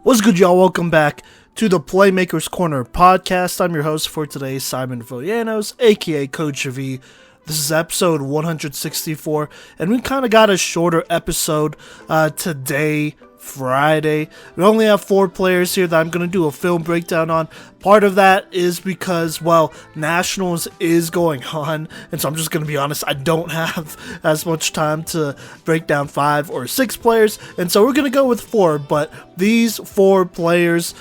What's good, y'all? Welcome back to the Playmakers Corner podcast. I'm your host for today, Simon Villanos, aka Coach V. This is episode 164, and we kind of got a shorter episode today, Friday. We only have 4 players here that I'm going to do a film breakdown on. Part of that is because, well, Nationals is going on, and so I'm just going to be honest, I don't have as much time to break down 5 or 6 players, and so we're going to go with 4, but these 4 players,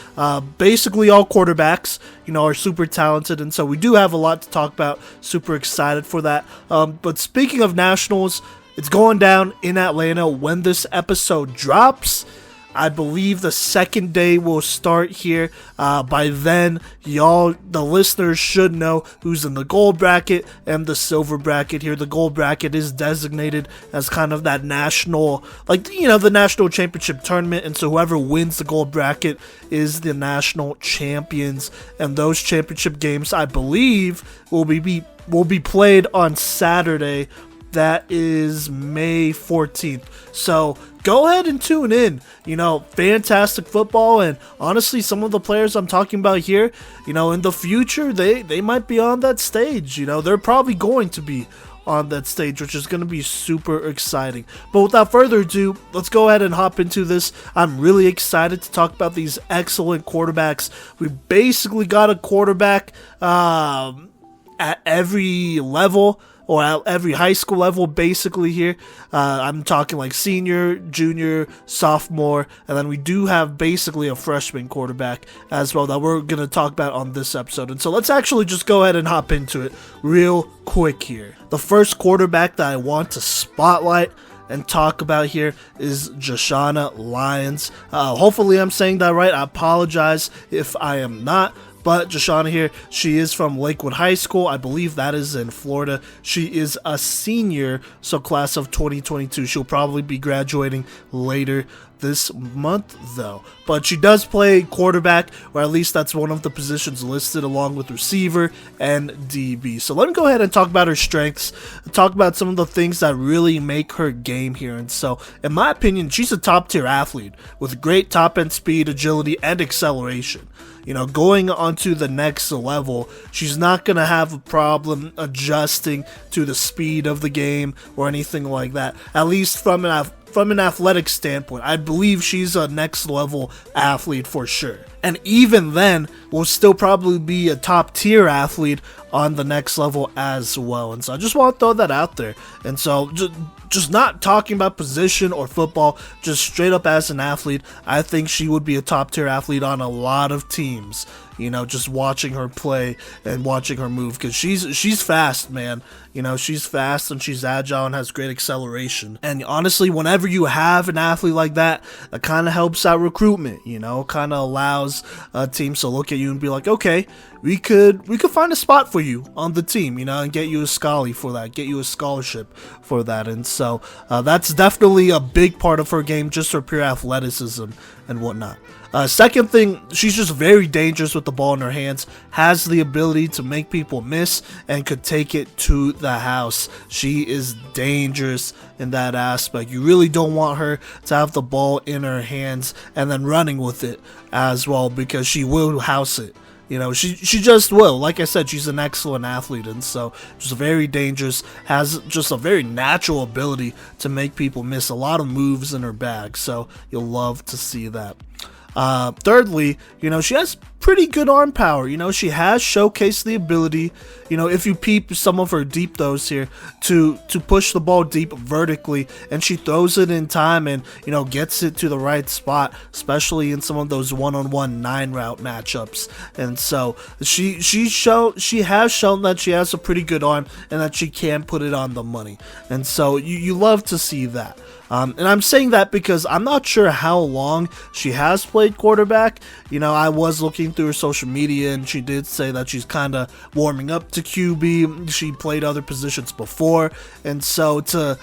basically all quarterbacks, are super talented, and so we do have a lot to talk about. Super excited for that. But speaking of Nationals, it's going down in Atlanta when this episode drops. I believe the second day will start here. By then, y'all, the listeners should know who's in the gold bracket and the silver bracket here. The gold bracket is designated as kind of that national, the national championship tournament. And so whoever wins the gold bracket is the national champions. And those championship games, I believe, will be played on Saturday. That is May 14th. So go ahead and tune in. Fantastic football, and honestly, some of the players I'm talking about here, in the future, they might be on that stage. They're probably going to be on that stage, which is going to be super exciting. But without further ado, let's go ahead and hop into this. I'm really excited to talk about these excellent quarterbacks. We basically got a quarterback at every level, or at every high school level, basically here. I'm talking like senior, junior, sophomore, and then we do have basically a freshman quarterback as well that we're going to talk about on this episode. And so let's actually just go ahead and hop into it real quick here. The first quarterback that I want to spotlight and talk about here is Lyons. Hopefully I'm saying that right. I apologize if I am not. But Joshana here, she is from Lakewood High School. I believe that is in Florida. She is a senior, so class of 2022. She'll probably be graduating later this month, though. But she does play quarterback, or at least that's one of the positions listed, along with receiver and DB. So let me go ahead and talk about her strengths, talk about some of the things that really make her game here. And so, in my opinion, she's a top-tier athlete with great top-end speed, agility, and acceleration. Going onto the next level, she's not going to have a problem adjusting to the speed of the game or anything like that, at least from an athletic standpoint. I believe she's a next level athlete for sure. And even then, will still probably be a top tier athlete on the next level as well. And so I just want to throw that out there. And so just not talking about position or football, just straight up as an athlete, I think she would be a top tier athlete on a lot of teams. Just watching her play and watching her move, because she's fast, man. She's fast and she's agile and has great acceleration. And honestly, whenever you have an athlete like that, that kind of helps out recruitment. Kind of allows teams to look at you and be like, okay, we could find a spot for you on the team, and get you a scholarship for that. And so that's definitely a big part of her game, just her pure athleticism and whatnot. Second thing, she's just very dangerous with the ball in her hands, has the ability to make people miss, and could take it to the house. She is dangerous in that aspect. You really don't want her to have the ball in her hands and then running with it as well, because she will house it. She just will. Like I said, she's an excellent athlete, and so just very dangerous, has just a very natural ability to make people miss, a lot of moves in her bag, so you'll love to see that. Thirdly, she has pretty good arm power. She has showcased the ability, if you peep some of her deep throws here, to push the ball deep vertically, and she throws it in time and, gets it to the right spot, especially in some of those one-on-one 9-route matchups. And so she has shown that she has a pretty good arm and that she can put it on the money. And so you love to see that. And I'm saying that because I'm not sure how long she has played quarterback. I was looking through her social media, and she did say that she's kind of warming up to QB. She played other positions before, and so to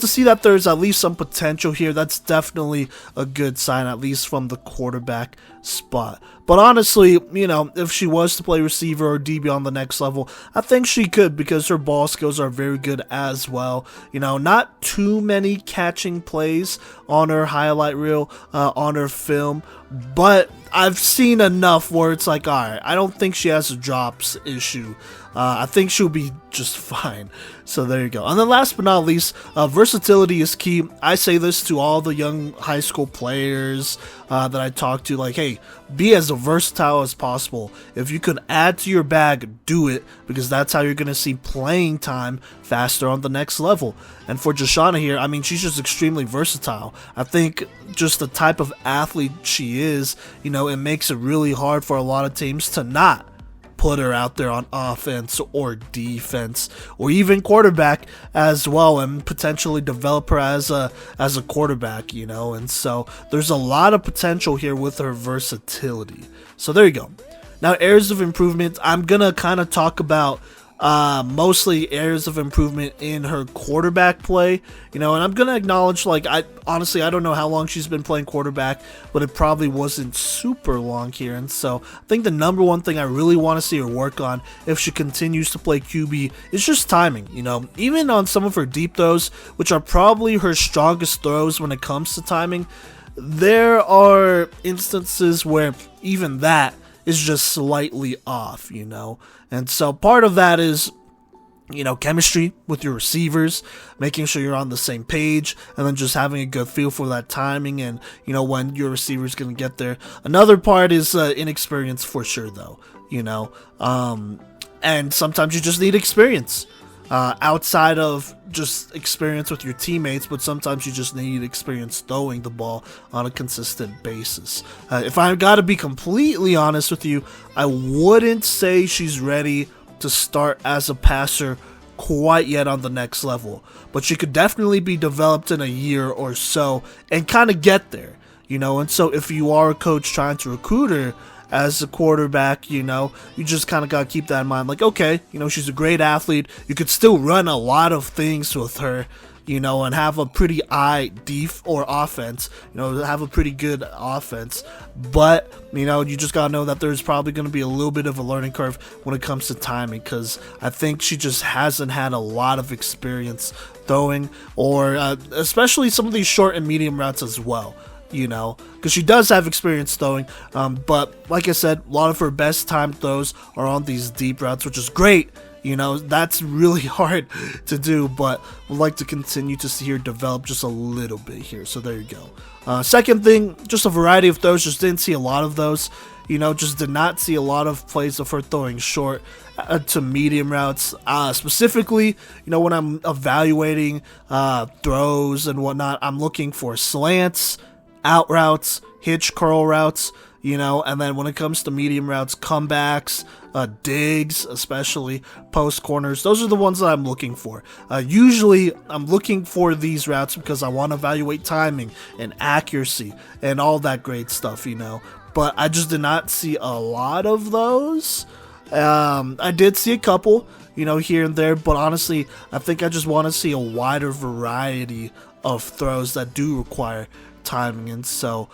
see that there's at least some potential here, that's definitely a good sign, at least from the quarterback spot. But honestly, if she was to play receiver or DB on the next level, I think she could, because her ball skills are very good as well. Not too many catching plays on her highlight reel, on her film, but I've seen enough where it's like, alright, I don't think she has a drops issue. I think she'll be just fine. So there you go. And then last but not least, versatility is key. I say this to all the young high school players that I talk to, like, hey, be as versatile as possible. If you could add to your bag, do it, because that's how you're going to see playing time faster on the next level. And for Joshana here, I mean, she's just extremely versatile. I think just the type of athlete she is, you know, it makes it really hard for a lot of teams to not put her out there on offense or defense or even quarterback as well, and potentially develop her as a quarterback, you know. And so there's a lot of potential here with her versatility. So there you go. Now, areas of improvement, I'm gonna kind of talk about mostly areas of improvement in her quarterback play, you know, and I'm gonna acknowledge, like, I don't know how long she's been playing quarterback, but it probably wasn't super long here. And so I think the number one thing I really want to see her work on if she continues to play QB is just timing, you know. Even on some of her deep throws, which are probably her strongest throws when it comes to timing, there are instances where even that is just slightly off, you know. And so part of that is, you know, chemistry with your receivers, making sure you're on the same page, and then just having a good feel for that timing and, you know, when your receiver's going to get there. Another part is inexperience for sure, though, you know. And sometimes you just need experience. Outside of just experience with your teammates, but sometimes you just need experience throwing the ball on a consistent basis. If I've got to be completely honest with you, I wouldn't say she's ready to start as a passer quite yet on the next level, but she could definitely be developed in a year or so and kind of get there, you know. And so if you are a coach trying to recruit her as a quarterback, you know, you just kind of got to keep that in mind. Like, okay, you know, she's a great athlete. You could still run a lot of things with her, you know, and have a pretty or offense, you know, have a pretty good offense. But, you know, you just got to know that there's probably going to be a little bit of a learning curve when it comes to timing, because I think she just hasn't had a lot of experience throwing, or especially some of these short and medium routes as well. You know, because she does have experience throwing, but like I said, a lot of her best time throws are on these deep routes, which is great. You know, that's really hard to do, but would like to continue to see her develop just a little bit here. So there you go. Second thing, just a variety of throws. Just didn't see a lot of those. You know, just did not see a lot of plays of her throwing short to medium routes. Specifically, you know, when I'm evaluating throws and whatnot, I'm looking for slants, out routes, hitch curl routes, you know. And then when it comes to medium routes, comebacks, digs, especially post corners, those are the ones that I'm looking for. Usually I'm looking for these routes because I want to evaluate timing and accuracy and all that great stuff, you know. But I just did not see a lot of those. I did see a couple, you know, here and there, but honestly, I think I just want to see a wider variety of throws that do require timing. And so,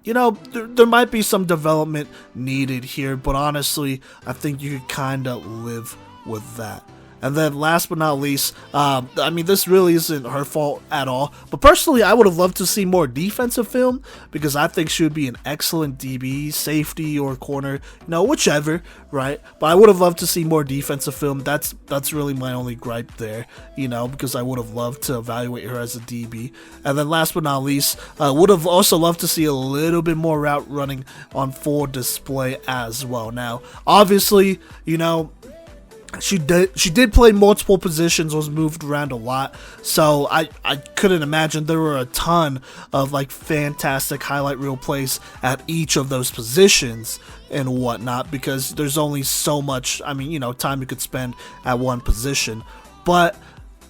you know, there might be some development needed here, but honestly, I think you could kind of live with that. And then last but not least, I mean, this really isn't her fault at all, but personally, I would have loved to see more defensive film, because I think she would be an excellent DB, safety, or corner, you know, whichever, right? But I would have loved to see more defensive film. That's really my only gripe there, you know, because I would have loved to evaluate her as a DB. And then last but not least, would have also loved to see a little bit more route running on full display as well. Now, obviously, you know, she did play multiple positions, was moved around a lot, so I couldn't imagine there were a ton of like fantastic highlight reel plays at each of those positions and whatnot, because there's only so much, I mean, you know, time you could spend at one position. But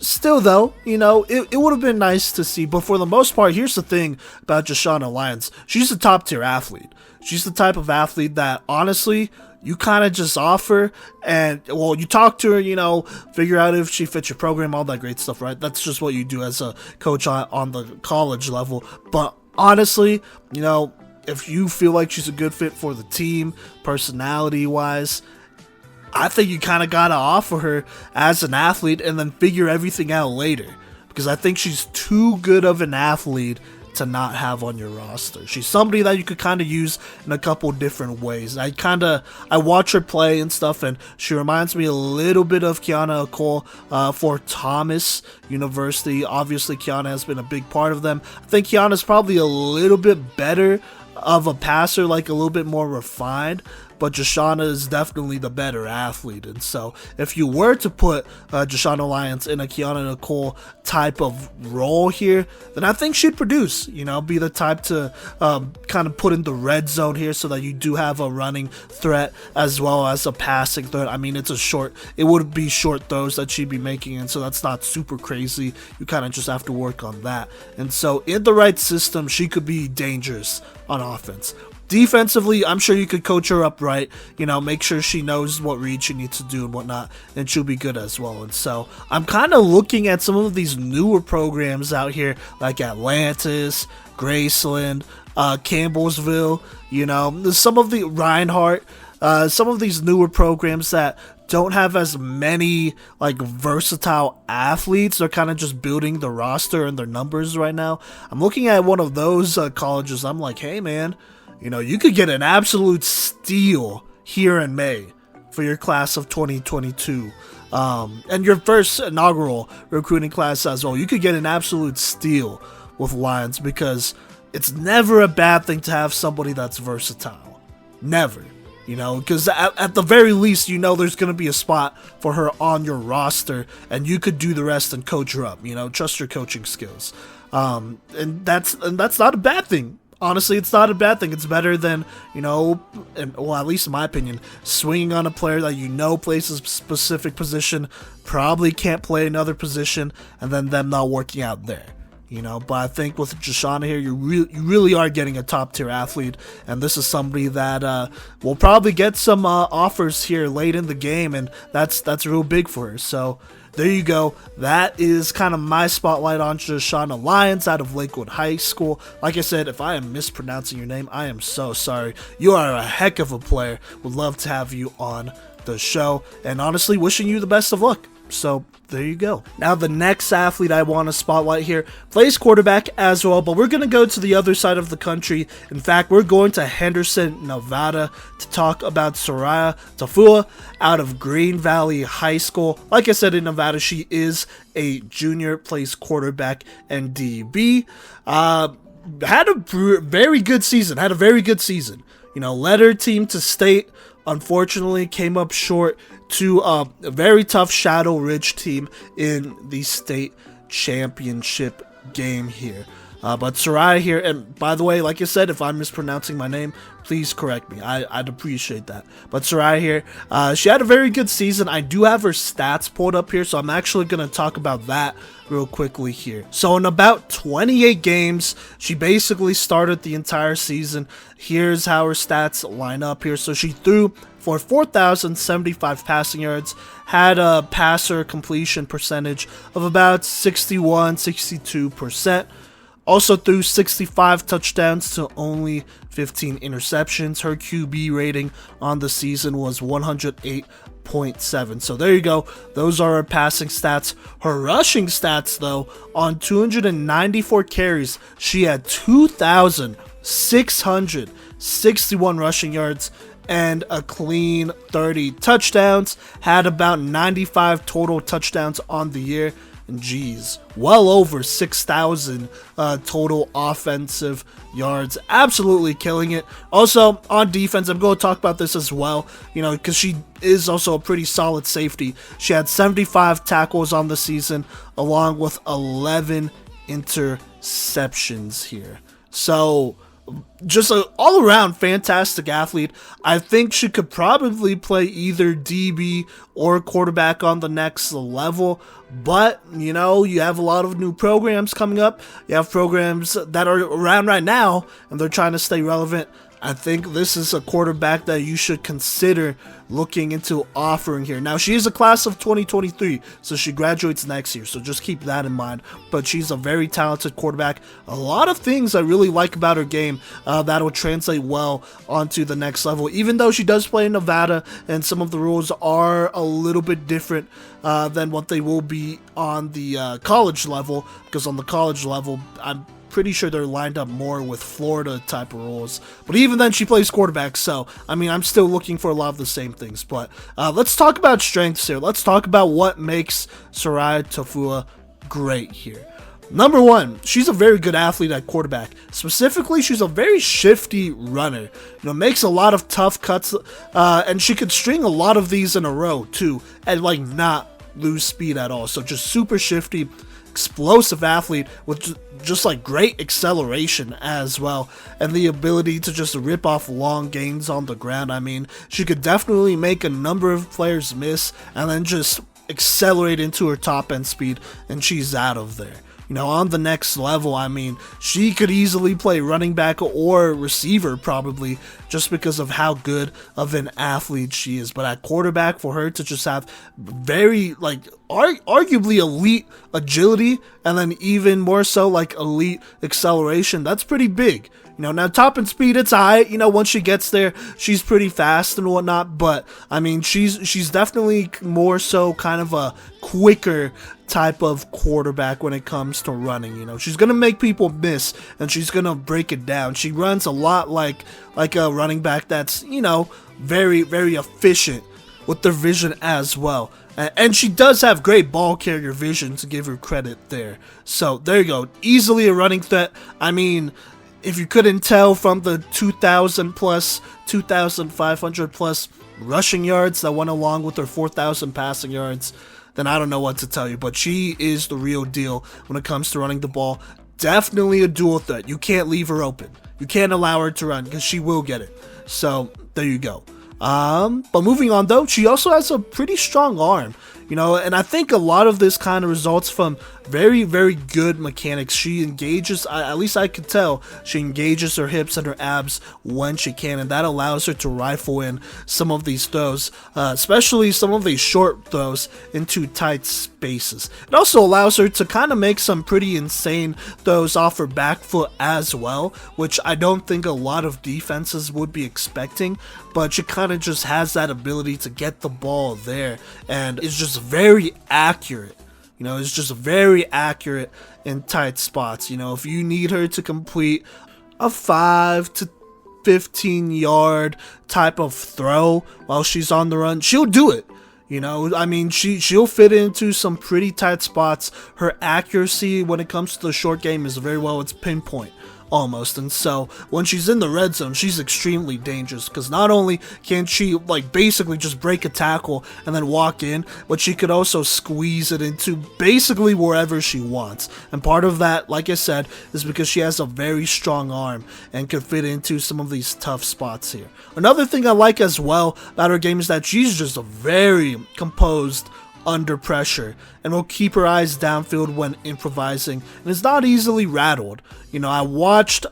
still, though, you know, it would have been nice to see. But for the most part, here's the thing about Joshana Lyons: she's a top tier athlete. She's the type of athlete that, honestly, you kind of just offer, and, well, you talk to her, you know, figure out if she fits your program, all that great stuff, right? That's just what you do as a coach on the college level. But honestly, you know, if you feel like she's a good fit for the team, personality-wise, I think you kind of got to offer her as an athlete and then figure everything out later. Because I think she's too good of an athlete to not have on your roster. She's somebody that you could kind of use in a couple different ways. I watch her play and stuff, and she reminds me a little bit of Kiana Cole for Thomas University. Obviously, Kiana has been a big part of them. I think Kiana's probably a little bit better of a passer, like a little bit more refined, but Joshana is definitely the better athlete. And so if you were to put Joshana Lyons in a Kiana Nicole type of role here, then I think she'd produce, be the type to kind of put in the red zone here so that you do have a running threat as well as a passing threat. I mean, it would be short throws that she'd be making, and so that's not super crazy. You kind of just have to work on that. And so in the right system, she could be dangerous on offense. Defensively, I'm sure you could coach her up right, make sure she knows what read she needs to do and whatnot, and she'll be good as well. And so I'm kind of looking at some of these newer programs out here, like Atlantis, Graceland, Campbellsville, some of the Reinhardt, some of these newer programs that don't have as many versatile athletes. They're kind of just building the roster and their numbers right now. I'm looking at one of those colleges. I'm like, hey man, you could get an absolute steal here in May for your class of 2022. And your first inaugural recruiting class as well. You could get an absolute steal with Lyons, because it's never a bad thing to have somebody that's versatile. Never. Because at the very least, there's going to be a spot for her on your roster, and you could do the rest and coach her up. Trust your coaching skills. And that's not a bad thing. Honestly, it's not a bad thing. It's better than, at least in my opinion, swinging on a player that plays a specific position, probably can't play another position, and then them not working out there. But I think with Joshana here, you really are getting a top-tier athlete, and this is somebody that will probably get some offers here late in the game, and that's real big for her. So there you go. That is kind of my spotlight on Joshana Lyons out of Lakewood High School. Like I said, if I am mispronouncing your name, I am so sorry. You are a heck of a player. Would love to have you on the show, and honestly, wishing you the best of luck. So there you go. Now the next athlete I want to spotlight here plays quarterback as well, but we're going to go to the other side of the country. In fact, we're going to Henderson, Nevada to talk about Soriah Tafua out of Green Valley High School. Like I said, in Nevada, she is a junior, plays quarterback and DB. Had a very good season. Led her team to state. Unfortunately, came up short to a very tough Shadow Ridge team in the state championship game here. But Soriah here, and by the way, like I said, if I'm mispronouncing my name, please correct me. I'd appreciate that. But Soriah here, she had a very good season. I do have her stats pulled up here, so I'm actually going to talk about that real quickly here. So in about 28 games, she basically started the entire season. Here's how her stats line up here. So she threw for 4,075 passing yards, had a passer completion percentage of about 62%. Also threw 65 touchdowns to only 15 interceptions. Her QB rating on the season was 108.7. So there you go. Those are her passing stats. Her rushing stats, though, on 294 carries, she had 2,661 rushing yards and a clean 30 touchdowns. Had about 95 total touchdowns on the year. And geez, well over 6,000 total offensive yards. Absolutely killing it. Also, on defense, I'm going to talk about this as well, because she is also a pretty solid safety. She had 75 tackles on the season, along with 11 interceptions here. So just an all-around fantastic athlete. I think she could probably play either DB or quarterback on the next level, but you have a lot of new programs coming up. You have programs that are around right now and they're trying to stay relevant. I think this is a quarterback that you should consider looking into offering here. Now, she is a class of 2023, so she graduates next year, so just keep that in mind. But she's a very talented quarterback. A lot of things I really like about her game that will translate well onto the next level, even though she does play in Nevada, and some of the rules are a little bit different than what they will be on the college level, because on the college level, I'm pretty sure they're lined up more with Florida type of roles. But even then, she plays quarterback, so, I mean, I'm still looking for a lot of the same things. But let's talk about strengths here. Let's talk about what makes Soriah Tafua great here. Number one, she's a very good athlete at quarterback. Specifically, she's a very shifty runner. Makes a lot of tough cuts, and she could string a lot of these in a row, too, and, not lose speed at all. So just super shifty, explosive athlete with just great acceleration as well, and the ability to just rip off long gains on the ground. I mean, she could definitely make a number of players miss and then just accelerate into her top end speed, and she's out of there. On the next level, I mean, she could easily play running back or receiver probably, just because of how good of an athlete she is. But at quarterback, for her to just have very, arguably elite agility, and then even more so, elite acceleration, that's pretty big. Now top end speed, it's high. Once she gets there, she's pretty fast and whatnot. But I mean, she's definitely more so kind of a quicker type of quarterback when it comes to running. She's gonna make people miss, and she's gonna break it down. She runs a lot like a running back that's very, very efficient with their vision as well. And she does have great ball carrier vision, to give her credit there. So there you go, easily a running threat. I mean, if you couldn't tell from the 2,000 plus, 2,500 plus rushing yards that went along with her 4,000 passing yards, then I don't know what to tell you. But she is the real deal when it comes to running the ball. Definitely a dual threat. You can't leave her open. You can't allow her to run, because she will get it. So there you go. But moving on though, she also has a pretty strong arm. And I think a lot of this kind of results from very, very good mechanics. She engages, at least I could tell, she engages her hips and her abs when she can, and that allows her to rifle in some of these throws, especially some of these short throws into tight spaces. It also allows her to kind of make some pretty insane throws off her back foot as well, which I don't think a lot of defenses would be expecting, but she kind of just has that ability to get the ball there, and it's just very accurate. It's just very accurate in tight spots. If you need her to complete a 5 to 15 yard type of throw while she's on the run, she'll do it. I mean, she'll fit into some pretty tight spots. Her accuracy when it comes to the short game is very well, it's pinpoint almost. And so when she's in the red zone, she's extremely dangerous, because not only can she basically just break a tackle and then walk in, but she could also squeeze it into basically wherever she wants. And part of that, like I said, is because she has a very strong arm and can fit into some of these tough spots here. Another thing I like as well about her game is that she's just a very composed under pressure, and will keep her eyes downfield when improvising, and is not easily rattled. I watched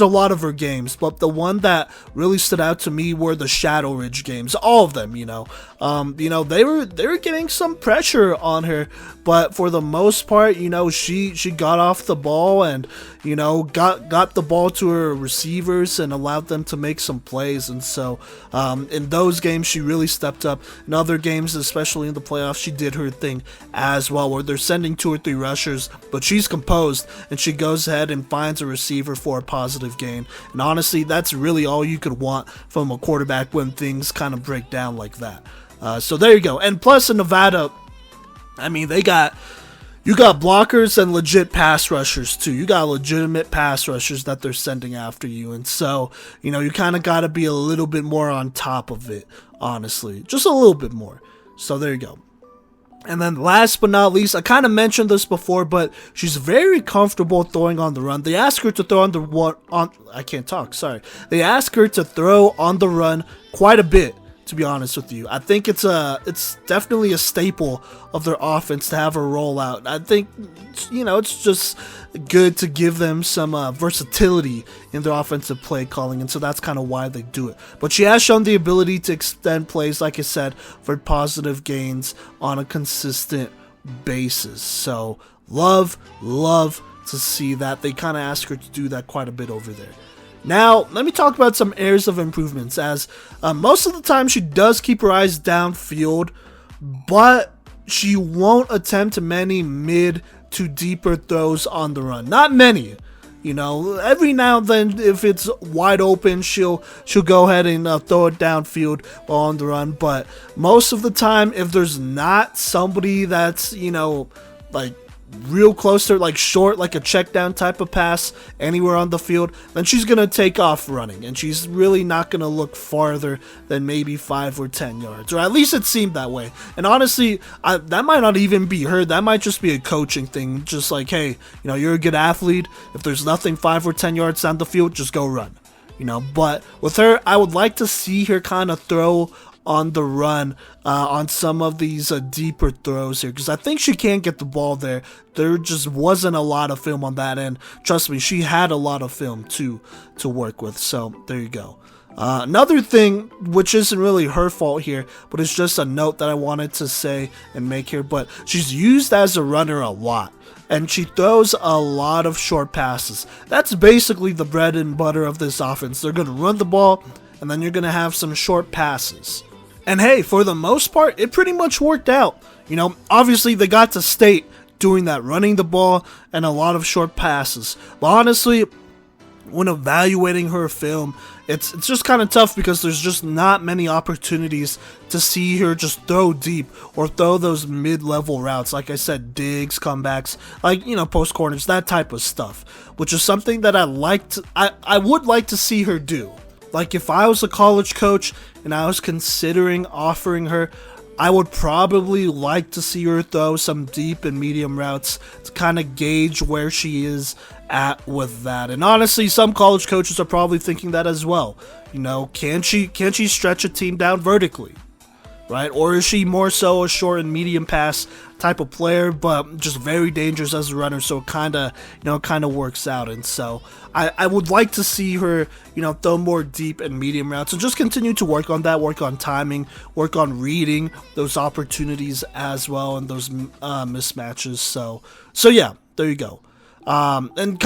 a lot of her games, but the one that really stood out to me were the Shadow Ridge games. All of them, they were getting some pressure on her, but for the most part, she got off the ball and got the ball to her receivers and allowed them to make some plays. And so in those games, she really stepped up. In other games, especially in the playoffs, she did her thing as well, where they're sending 2 or 3 rushers, but she's composed and she goes ahead and finds a receiver for a positive gain. And honestly, that's really all you could want from a quarterback when things kind of break down like that. So there you go. And plus in Nevada, I mean, you got blockers and legit pass rushers too. You got legitimate pass rushers that they're sending after you. And so, you kind of got to be a little bit more on top of it, honestly. Just a little bit more. So there you go. And then last but not least, I kind of mentioned this before, but she's very comfortable throwing on the run. They ask her to throw on the They ask her to throw on the run quite a bit, to be honest with you. I think it's definitely a staple of their offense to have her roll out. I think, it's just good to give them some versatility in their offensive play calling, and so that's kind of why they do it. But she has shown the ability to extend plays, like I said, for positive gains on a consistent basis. So love to see that. They kind of ask her to do that quite a bit over there. Now, let me talk about some areas of improvements, as most of the time she does keep her eyes downfield, but she won't attempt many mid to deeper throws on the run. Not many. You know, every now and then, if it's wide open, she'll go ahead and throw it downfield while on the run. But most of the time, if there's not somebody that's, you know, like real close to her, like short, like a check down type of pass anywhere on the field, then she's gonna take off running, and she's really not gonna look farther than maybe 5 or 10 yards, or at least it seemed that way. And honestly, that might not even be her. That might just be a coaching thing, just like, hey, you know, you're a good athlete, if there's nothing 5 or 10 yards down the field, just go run, you know. But with her, I would like to see her kind of throw on the run on some of these deeper throws here, because I think she can get the ball there. There just wasn't a lot of film on that end. Trust me, she had a lot of film to work with, so there you go. Another thing, which isn't really her fault here, but it's just a note that I wanted to say and make here, but she's used as a runner a lot, and she throws a lot of short passes. That's basically the bread and butter of this offense. They're going to run the ball, and then you're going to have some short passes. And hey, for the most part, it pretty much worked out. You know, obviously they got to state doing that, running the ball and a lot of short passes. But honestly, when evaluating her film, it's just kind of tough because there's just not many opportunities to see her just throw deep or throw those mid-level routes. Like I said, digs, comebacks, like, you know, post corners, that type of stuff, which is something that I would like to see her do. Like, if I was a college coach and I was considering offering her, I would probably like to see her throw some deep and medium routes to kind of gauge where she is at with that. And honestly, some college coaches are probably thinking that as well. You know, can she stretch a team down vertically? Right? Or is she more so a short and medium pass type of player, but just very dangerous as a runner, so it kind of works out. And so I would like to see her, you know, throw more deep and medium routes and just continue to work on that, work on timing, work on reading those opportunities as well, and those mismatches. So yeah, there you go. And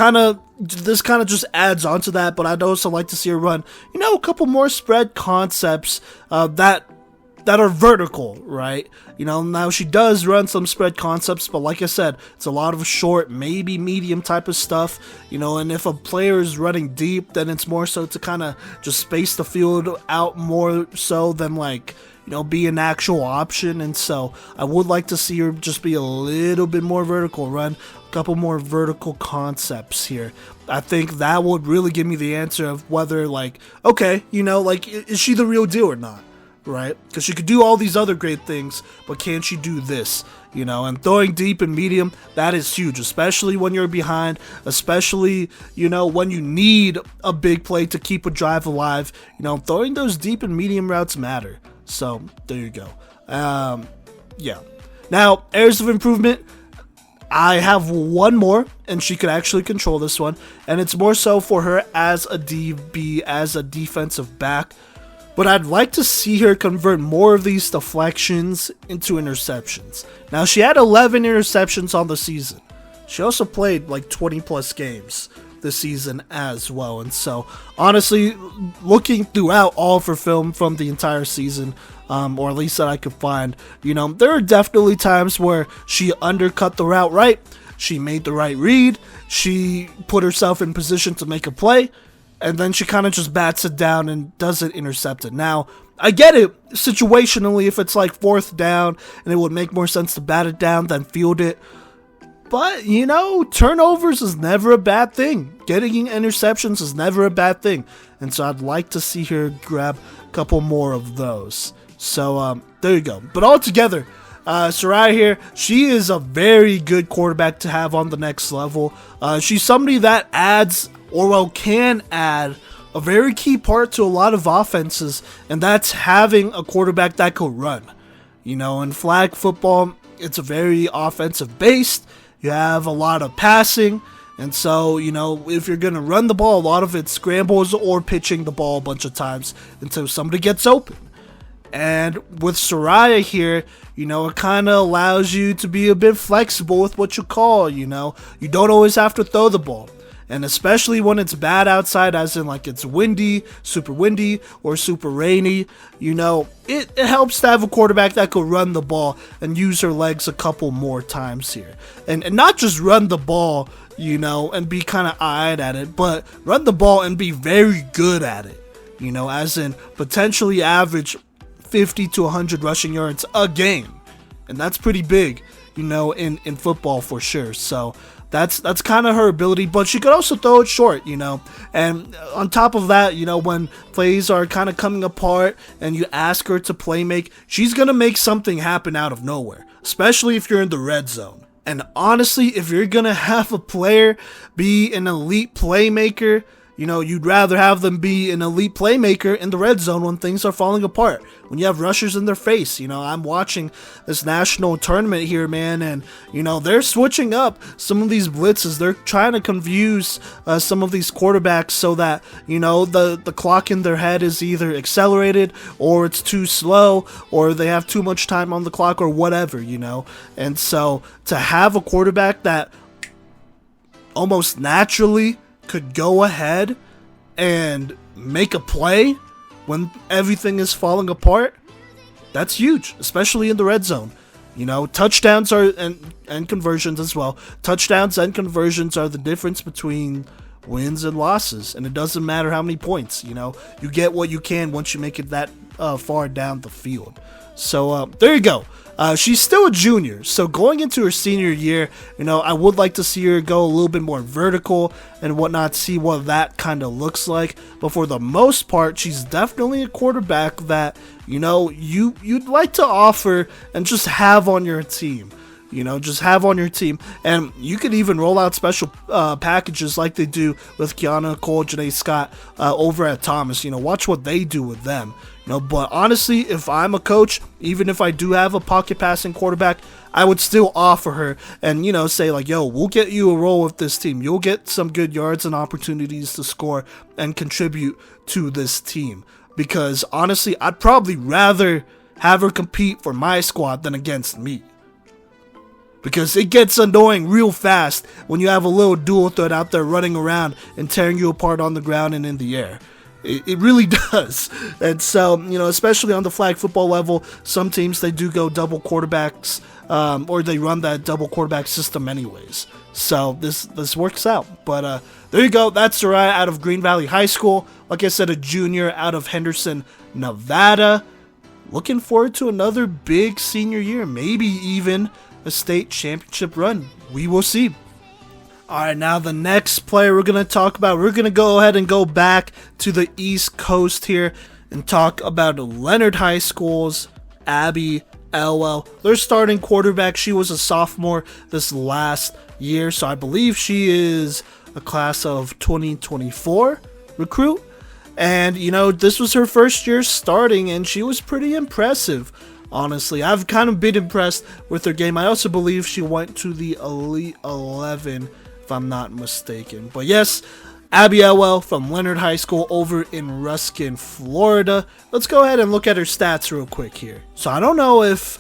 this kind of just adds on to that, but I'd also like to see her run, you know, a couple more spread concepts that are vertical, right? You know, now she does run some spread concepts, but like I said, it's a lot of short, maybe medium type of stuff, you know, and if a player is running deep, then it's more so to kind of just space the field out more so than, like, you know, be an actual option. And so I would like to see her just be a little bit more vertical, run a couple more vertical concepts here. I think that would really give me the answer of whether, like, okay, you know, like, is she the real deal or not? Right? Because she could do all these other great things, but can she do this? You know, and throwing deep and medium, that is huge, especially when you're behind, especially, you know, when you need a big play to keep a drive alive. You know, throwing those deep and medium routes matter. So, there you go. Yeah. Now, areas of improvement, I have one more, and she could actually control this one, and it's more so for her as a DB, as a defensive back. But I'd like to see her convert more of these deflections into interceptions. Now, she had 11 interceptions on the season. She also played like 20 plus games this season as well. And so, honestly, looking throughout all of her film from the entire season, or at least that I could find, you know, there are definitely times where she undercut the route right. She made the right read. She put herself in position to make a play. And then she kind of just bats it down and doesn't intercept it. Now, I get it situationally if it's like 4th down and it would make more sense to bat it down than field it. But, you know, turnovers is never a bad thing. Getting interceptions is never a bad thing. And so I'd like to see her grab a couple more of those. So, there you go. But altogether, Soriah here, she is a very good quarterback to have on the next level. She's somebody that adds, or well, can add a very key part to a lot of offenses, and that's having a quarterback that could run. You know, in flag football, it's a very offensive based. You have a lot of passing, and so, you know, if you're going to run the ball, a lot of it's scrambles or pitching the ball a bunch of times until somebody gets open. And with Soriah here, you know, it kind of allows you to be a bit flexible with what you call, you know. You don't always have to throw the ball. And especially when it's bad outside, as in like it's windy, or super rainy, you know, it helps to have a quarterback that could run the ball and use her legs a couple more times here. And not just run the ball, and be kind of eyed at it, but run the ball and be very good at it, as in potentially average 50 to 100 rushing yards a game. And that's pretty big, in football for sure. So that's kind of her ability, but she could also throw it short, and on top of that, when plays are kind of coming apart and you ask her to play make, she's going to make something happen out of nowhere, especially if you're in the red zone. And honestly, if you're going to have a player be an elite playmaker, you'd rather have them be an elite playmaker in the red zone when things are falling apart, when you have rushers in their face. I'm watching this national tournament here, man, and, they're switching up some of these blitzes. They're trying to confuse some of these quarterbacks so that, the clock in their head is either accelerated or it's too slow or they have too much time on the clock or whatever, And so to have a quarterback that almost naturally could go ahead and make a play when everything is falling apart, that's huge, especially in the red zone. Touchdowns are and conversions as well. Touchdowns and conversions are the difference between wins and losses, and it doesn't matter how many points. You get what you can once you make it that far down the field. So there you go. She's still a junior, so going into her senior year, I would like to see her go a little bit more vertical and whatnot, see what that kind of looks like. But for the most part, she's definitely a quarterback that, you'd like to offer and just have on your team. Just have on your team. And you could even roll out special packages like they do with Kiana Cole, Janae Scott over at Thomas. Watch what they do with them. But honestly, if I'm a coach, even if I do have a pocket passing quarterback, I would still offer her and, say like, yo, we'll get you a role with this team. You'll get some good yards and opportunities to score and contribute to this team. Because honestly, I'd probably rather have her compete for my squad than against me. Because it gets annoying real fast when you have a little dual threat out there running around and tearing you apart on the ground and in the air. It really does. And so, especially on the flag football level, some teams, they do go double quarterbacks, or they run that double quarterback system anyways. So this works out. But there you go. That's Soriah out of Green Valley High School. Like I said, a junior out of Henderson, Nevada. Looking forward to another big senior year, maybe even a state championship run. We will see. Alright, now the next player we're going to talk about, we're going to go ahead and go back to the East Coast here and talk about Leonard High School's Abby Elwel. Their starting quarterback, she was a sophomore this last year, so I believe she is a class of 2024 recruit. And, this was her first year starting, and she was pretty impressive. Honestly, I've kind of been impressed with her game. I also believe she went to the Elite 11, if I'm not mistaken. But yes, Abby Elwel from Leonard High School over in Ruskin, Florida. Let's go ahead and look at her stats real quick here. So I don't know if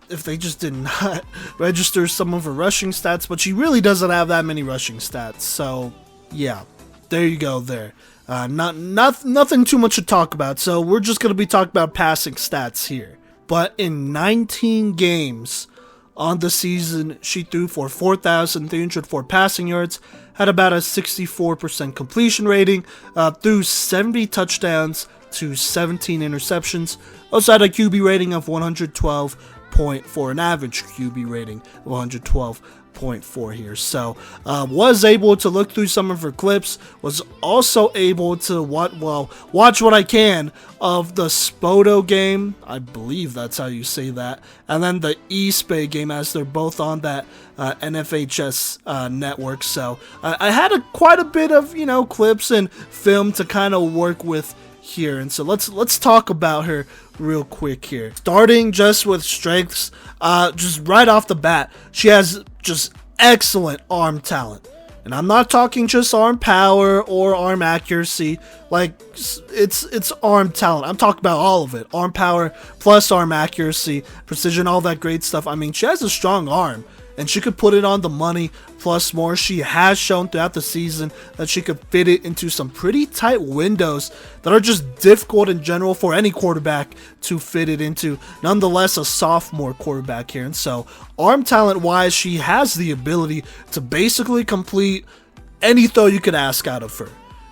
they just did not register some of her rushing stats, but she really doesn't have that many rushing stats. So yeah, there you go there. Nothing too much to talk about. So we're just going to be talking about passing stats here. But in 19 games on the season, she threw for 4,304 passing yards, had about a 64% completion rating, threw 70 touchdowns to 17 interceptions, also had a QB rating of 112.4, an average QB rating of 112.4 here. So was able to look through some of her clips, was also able to watch what I can of the Spoto game, I believe that's how you say that, and then the East Bay game, as they're both on that NFHS network. So I had quite a bit of clips and film to kind of work with here, and so let's talk about her real quick here. Starting just with strengths, just right off the bat, she has just excellent arm talent. And I'm not talking just arm power or arm accuracy, like it's arm talent. I'm talking about all of it. Arm power plus arm accuracy, precision, all that great stuff. I mean, she has a strong arm. and she could put it on the money plus more. She has shown throughout the season that she could fit it into some pretty tight windows that are just difficult in general for any quarterback to fit it into. Nonetheless, a sophomore quarterback here, and so arm talent wise, she has the ability to basically complete any throw you could ask out of her,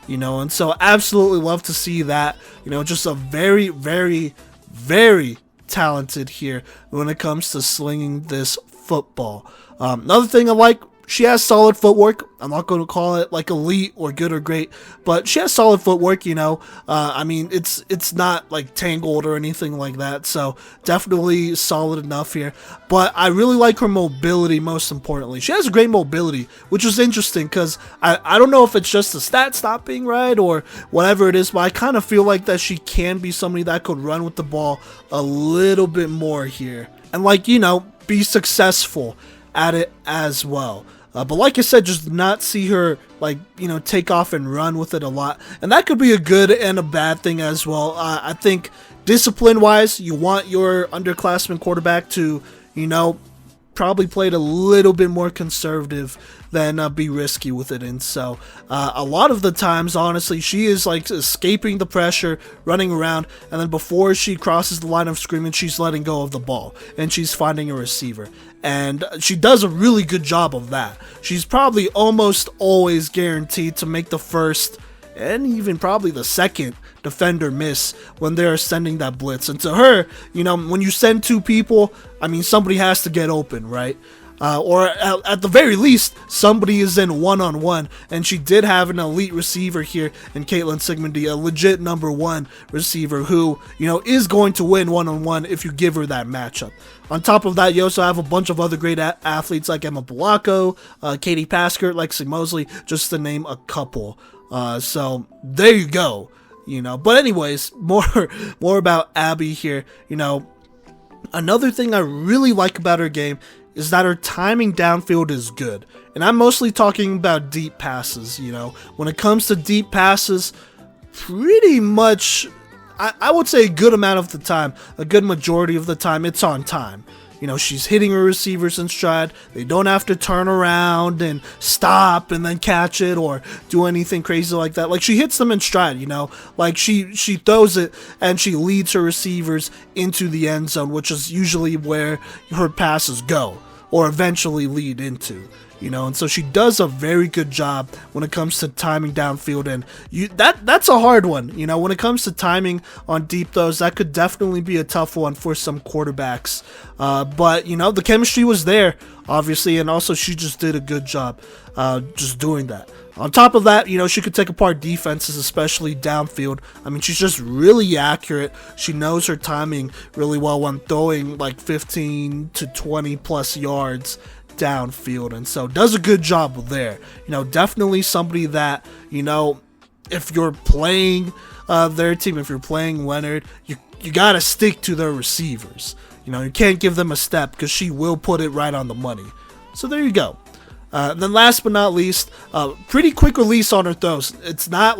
and so absolutely love to see that. Just a very, very, very talented here when it comes to slinging this football. Another thing I like, she has solid footwork. I'm not going to call it like elite or good or great, but she has solid footwork, it's not like tangled or anything like that, so definitely solid enough here. But I really like her mobility, most importantly. She has great mobility, which is interesting because I don't know if it's just the stats not being right or whatever it is, but I kind of feel like that she can be somebody that could run with the ball a little bit more here and be successful at it as well. But like I said, just not see her take off and run with it a lot. And that could be a good and a bad thing as well. I think discipline wise, you want your underclassmen quarterback to, probably play it a little bit more conservative than be risky with it. And so a lot of the times, honestly, she is escaping the pressure, running around, and then before she crosses the line of scrimmage, she's letting go of the ball and she's finding a receiver. And she does a really good job of that. She's probably almost always guaranteed to make the first and even probably the second defender miss when they're sending that blitz. And to her, when you send two people, somebody has to get open, right? Or at the very least, somebody is in one-on-one, and she did have an elite receiver here in Caitlin Sigmundy, a legit number one receiver who, is going to win one-on-one if you give her that matchup. On top of that, you also have a bunch of other great athletes like Emma Blanco, Katie Paskert, Lexi Mosley, just to name a couple. So there you go, But anyways, more about Abby here. Another thing I really like about her game is that her timing downfield is good. And I'm mostly talking about deep passes, When it comes to deep passes, pretty much, I would say a good amount of the time, a good majority of the time, it's on time. She's hitting her receivers in stride. They don't have to turn around and stop and then catch it or do anything crazy like that. She hits them in stride, she throws it and she leads her receivers into the end zone, which is usually where her passes go or eventually lead into. And so she does a very good job when it comes to timing downfield, and that's a hard one. When it comes to timing on deep throws, that could definitely be a tough one for some quarterbacks. But the chemistry was there, obviously, and also she just did a good job just doing that. On top of that, she could take apart defenses, especially downfield. She's just really accurate. She knows her timing really well when throwing 15 to 20 plus yards downfield, and so does a good job there. Definitely somebody that, if you're playing their team, if you're playing Leonard, you gotta stick to their receivers. You can't give them a step because she will put it right on the money. So there you go. Then last but not least, pretty quick release on her throws. It's not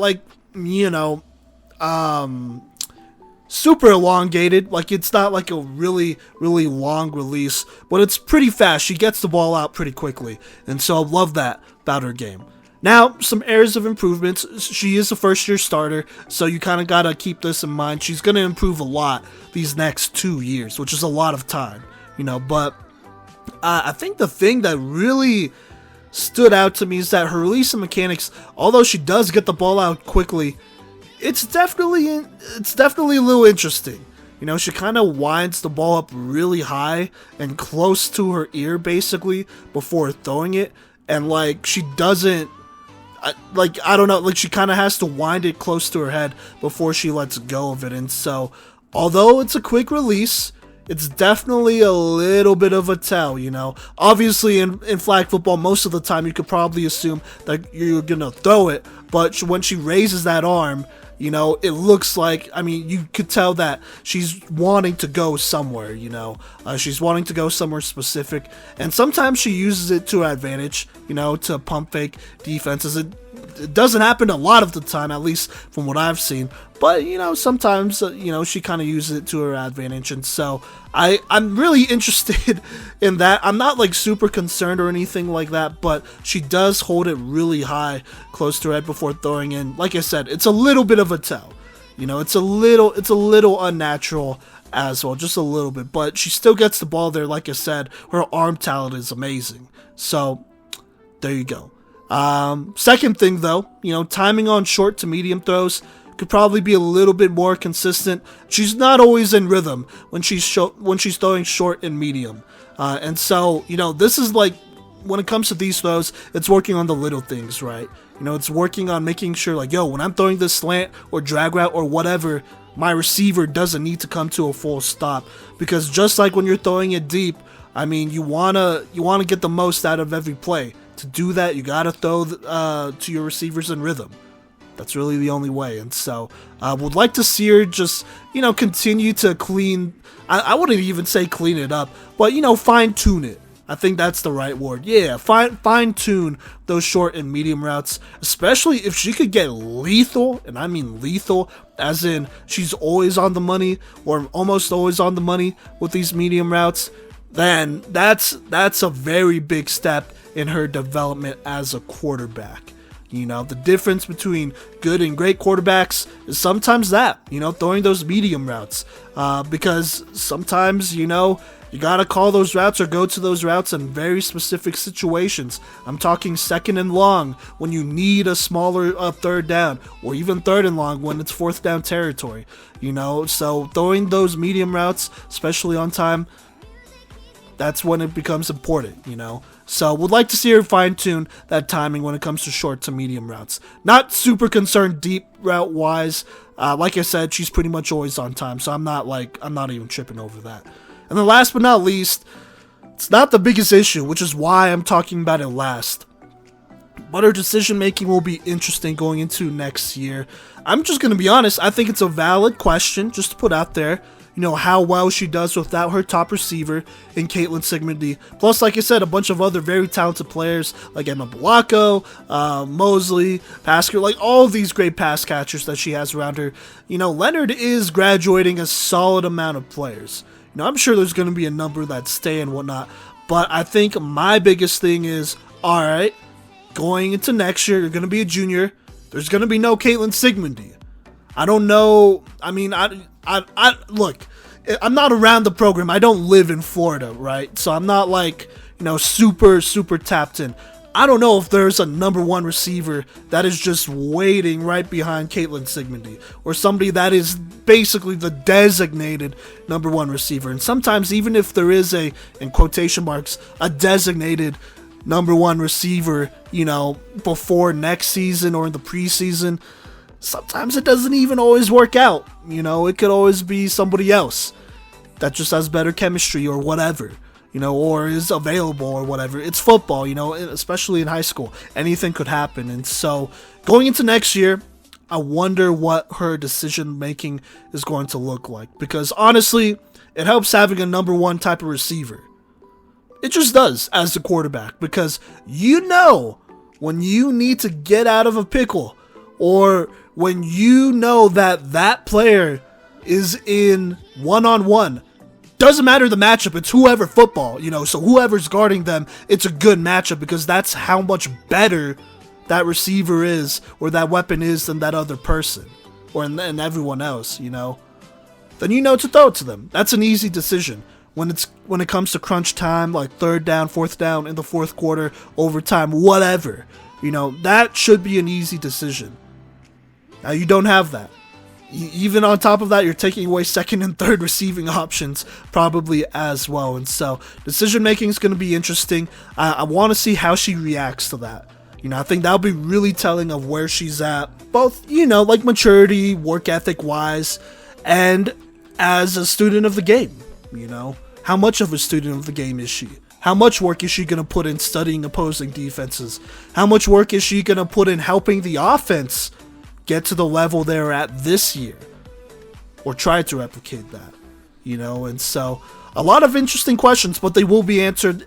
super elongated, it's not a really, really long release, but it's pretty fast. She gets the ball out pretty quickly, and so I love that about her game. Now, some areas of improvements. She is a first-year starter, so you kind of got to keep this in mind. She's going to improve a lot these next 2 years, which is a lot of time, but I think the thing that really stood out to me is that her release and mechanics, although she does get the ball out quickly, it's definitely a little interesting. She kind of winds the ball up really high and close to her ear, basically, before throwing it. And, she doesn't, I don't know, she kind of has to wind it close to her head before she lets go of it. And so, although it's a quick release, it's definitely a little bit of a tell, Obviously, in flag football, most of the time, you could probably assume that you're going to throw it. But when she raises that arm, it looks like, you could tell that she's wanting to go somewhere, she's wanting to go somewhere specific, and sometimes she uses it to her advantage, to pump fake defenses. It doesn't happen a lot of the time, at least from what I've seen. But, sometimes, she kind of uses it to her advantage. And so I'm really interested in that. I'm not like super concerned or anything like that, but she does hold it really high close to her head before throwing in. Like I said, it's a little bit of a tell. It's a little unnatural as well, just a little bit. But she still gets the ball there. Like I said, her arm talent is amazing. So there you go. Second thing though, timing on short to medium throws could probably be a little bit more consistent. She's not always in rhythm when she's throwing short and medium. And so, this is like, when it comes to these throws, it's working on the little things, right? It's working on making sure like, when I'm throwing this slant or drag route or whatever, my receiver doesn't need to come to a full stop, because just like when you're throwing it deep, I mean, you wanna get the most out of every play. To do that, you gotta throw to your receivers in rhythm. That's really the only way. And so, would like to see her just, continue to clean. I wouldn't even say clean it up, but fine tune it. I think that's the right word. Yeah, fine tune those short and medium routes, especially if she could get lethal, and I mean lethal, as in she's always on the money or almost always on the money with these medium routes. Then that's a very big step in her development as a quarterback. The difference between good and great quarterbacks is sometimes that, throwing those medium routes. Because sometimes, you gotta call those routes or go to those routes in very specific situations. I'm talking second and long when you need a smaller third down, or even third and long when it's fourth down territory. So throwing those medium routes, especially on time, that's when it becomes important, So would like to see her fine-tune that timing when it comes to short to medium routes. Not super concerned deep route-wise. Like I said, she's pretty much always on time, so I'm not even tripping over that. And then last but not least, it's not the biggest issue, which is why I'm talking about it last. But her decision-making will be interesting going into next year. I'm just going to be honest, I think it's a valid question just to put out there. How well she does without her top receiver in Caitlin Sigmundy. Plus, like I said, a bunch of other very talented players like Emma Blanco, Mosley, Pasker, like all of these great pass catchers that she has around her. Leonard is graduating a solid amount of players. I'm sure there's going to be a number that stay and whatnot. But I think my biggest thing is, all right, going into next year, you're going to be a junior. There's going to be no Caitlin Sigmundy. I don't know. I mean, I look, I'm not around the program. I don't live in Florida, right? So I'm not like, super tapped in. I don't know if there's a number one receiver that is just waiting right behind Caitlin Sigmundy, or somebody that is basically the designated number one receiver. And sometimes even if there is a, in quotation marks, a designated number one receiver, before next season or in the preseason, sometimes it doesn't even always work out. It could always be somebody else that just has better chemistry or whatever, or is available or whatever. It's football, especially in high school. Anything could happen. And so going into next year, I wonder what her decision making is going to look like. Because honestly, it helps having a number one type of receiver. It just does as a quarterback. Because when you need to get out of a pickle, or when that player is in one-on-one, doesn't matter the matchup, it's whoever football, so whoever's guarding them, it's a good matchup because that's how much better that receiver is or that weapon is than that other person or and everyone else, then to throw it to them. That's an easy decision. When it comes to crunch time, like third down, fourth down in the fourth quarter, overtime, whatever, that should be an easy decision. Now you don't have that. Even on top of that, you're taking away second and third receiving options probably as well. And so decision making is going to be interesting. I want to see how she reacts to that. I think that'll be really telling of where she's at, both, like maturity, work ethic wise, and as a student of the game. How much of a student of the game is she? How much work is she going to put in studying opposing defenses? How much work is she going to put in helping the offense get to the level they're at this year, or try to replicate that, and so a lot of interesting questions, but they will be answered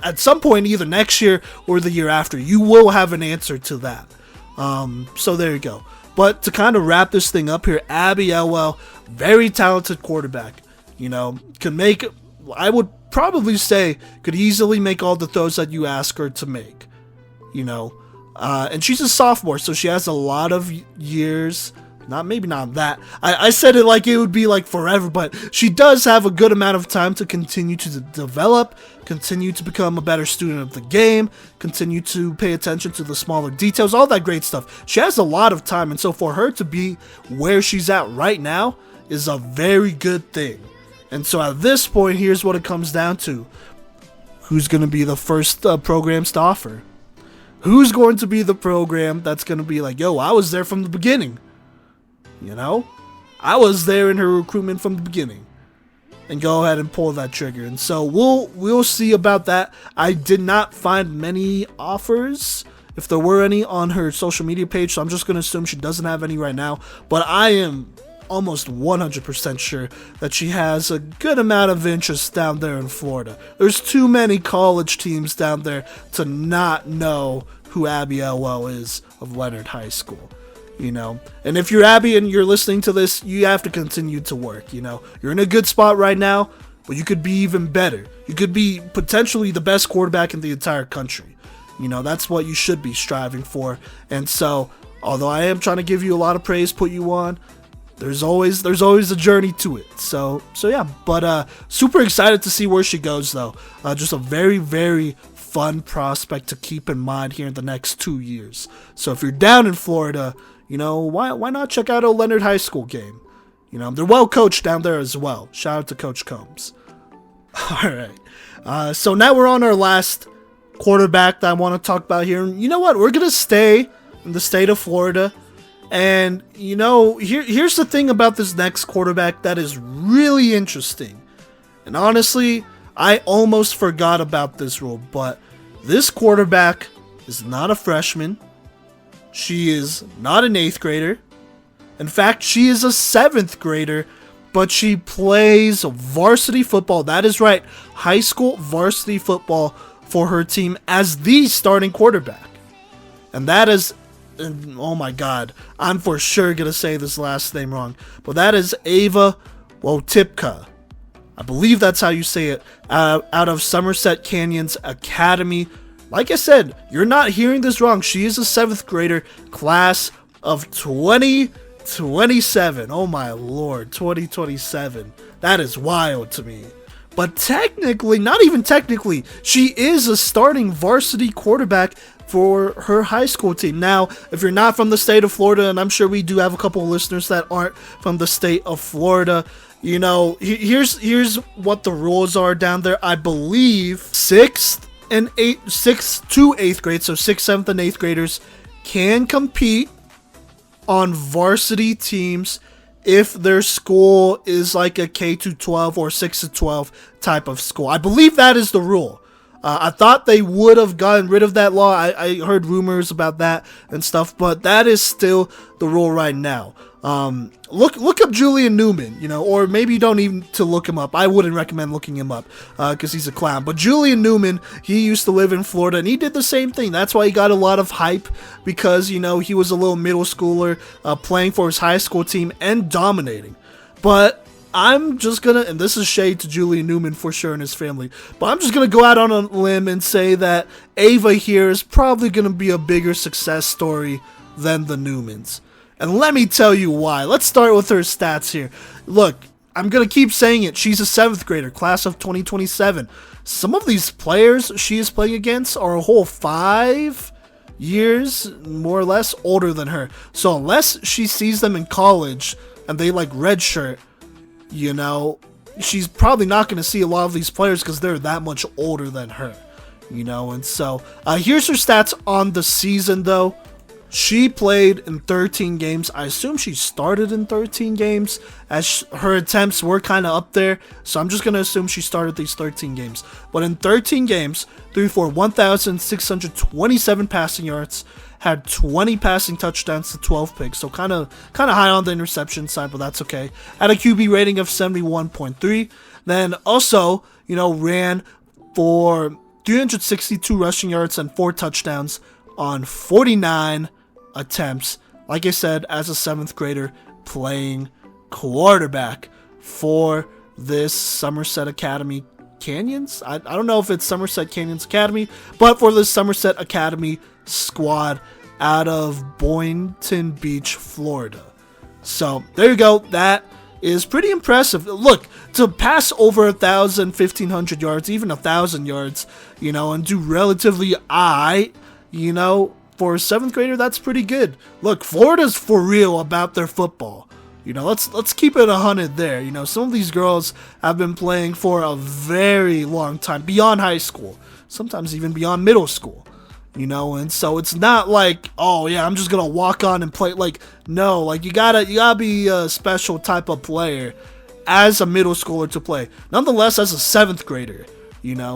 at some point, either next year or the year after. You will have an answer to that. So there you go. But to kind of wrap this thing up here, Abby Elwel, very talented quarterback. Can make, I would probably say, could easily make all the throws that you ask her to make. And she's a sophomore, so she has a lot of years. Maybe not that. I said it like it would be like forever, but she does have a good amount of time to continue to develop, continue to become a better student of the game, continue to pay attention to the smaller details, all that great stuff. She has a lot of time, and so for her to be where she's at right now is a very good thing. And so at this point, here's what it comes down to. Who's going to be the first programs to offer? Who's going to be the program that's going to be like, yo, I was there from the beginning. I was there in her recruitment from the beginning, and go ahead and pull that trigger. And so we'll see about that. I did not find many offers, if there were any, on her social media page, so I'm just going to assume she doesn't have any right now. But I am almost 100% sure that she has a good amount of interest down there in Florida. There's too many college teams down there to not know who Abby Elwel is of Leonard High School. And if you're Abby and you're listening to this, you have to continue to work. You're in a good spot right now, but you could be even better. You could be potentially the best quarterback in the entire country. That's what you should be striving for. And so, although I am trying to give you a lot of praise, put you on, there's always a journey to it. So yeah, but super excited to see where she goes though. Just a very, very fun prospect to keep in mind here in the next 2 years. So if you're down in Florida, why not check out a Leonard High School game? They're well coached down there as well. Shout out to Coach Combs. All right. So now we're on our last quarterback that I want to talk about here. And you know what? We're going to stay in the state of Florida. And, here's the thing about this next quarterback that is really interesting. And honestly, I almost forgot about this rule. But this quarterback is not a freshman. She is not an 8th grader. In fact, she is a 7th grader, but she plays varsity football. That is right, high school varsity football for her team as the starting quarterback. And that is, oh my God, I'm for sure going to say this last name wrong, but that is Ava Wotipka. I believe that's how you say it, out of Somerset Canyon's Academy. Like I said, you're not hearing this wrong. She is a 7th grader, class of 2027. Oh my lord, 2027. That is wild to me. But technically, not even technically, she is a starting varsity quarterback for her high school team. Now, if you're not from the state of Florida, and I'm sure we do have a couple of listeners that aren't from the state of Florida, here's what the rules are down there. I believe 6th to 8th grade, so 6th, 7th, and 8th graders can compete on varsity teams if their school is like a K-12 or 6-12 type of school. I believe that is the rule. I thought they would have gotten rid of that law. I heard rumors about that and stuff, but that is still the rule right now. Look up Julian Newman, or maybe you don't even to look him up. I wouldn't recommend looking him up because he's a clown. But Julian Newman, he used to live in Florida, and he did the same thing. That's why he got a lot of hype because, he was a little middle schooler playing for his high school team and dominating. But I'm just gonna, and this is shade to Julian Newman for sure and his family, but I'm just gonna go out on a limb and say that Ava here is probably gonna be a bigger success story than the Newmans. And let me tell you why. Let's start with her stats here. Look, I'm going to keep saying it. She's a 7th grader, class of 2027. Some of these players she is playing against are a whole 5 years, more or less, older than her. So unless she sees them in college and they like redshirt, she's probably not going to see a lot of these players because they're that much older than her. And so here's her stats on the season, though. She played in 13 games. I assume she started in 13 games as her attempts were kind of up there. So I'm just going to assume she started these 13 games. But in 13 games, threw for 1,627 passing yards, had 20 passing touchdowns to 12 picks. So kind of high on the interception side, but that's okay. Had a QB rating of 71.3. Then also, ran for 362 rushing yards and 4 touchdowns on 49 attempts, like I said, as a 7th grader playing quarterback for this Somerset Academy Canyons. I don't know if it's Somerset Canyons Academy, but for the Somerset Academy squad out of Boynton Beach, Florida. So there you go. That is pretty impressive. Look, to pass over 1,000, 1,500 yards, even 1,000 yards, and do relatively for a 7th grader, that's pretty good. Look, Florida's for real about their football. Let's keep it 100 there. Some of these girls have been playing for a very long time, beyond high school, sometimes even beyond middle school. And so it's not like, oh yeah, I'm just gonna walk on and play. Like, no, like you gotta be a special type of player as a middle schooler to play. Nonetheless, as a 7th grader,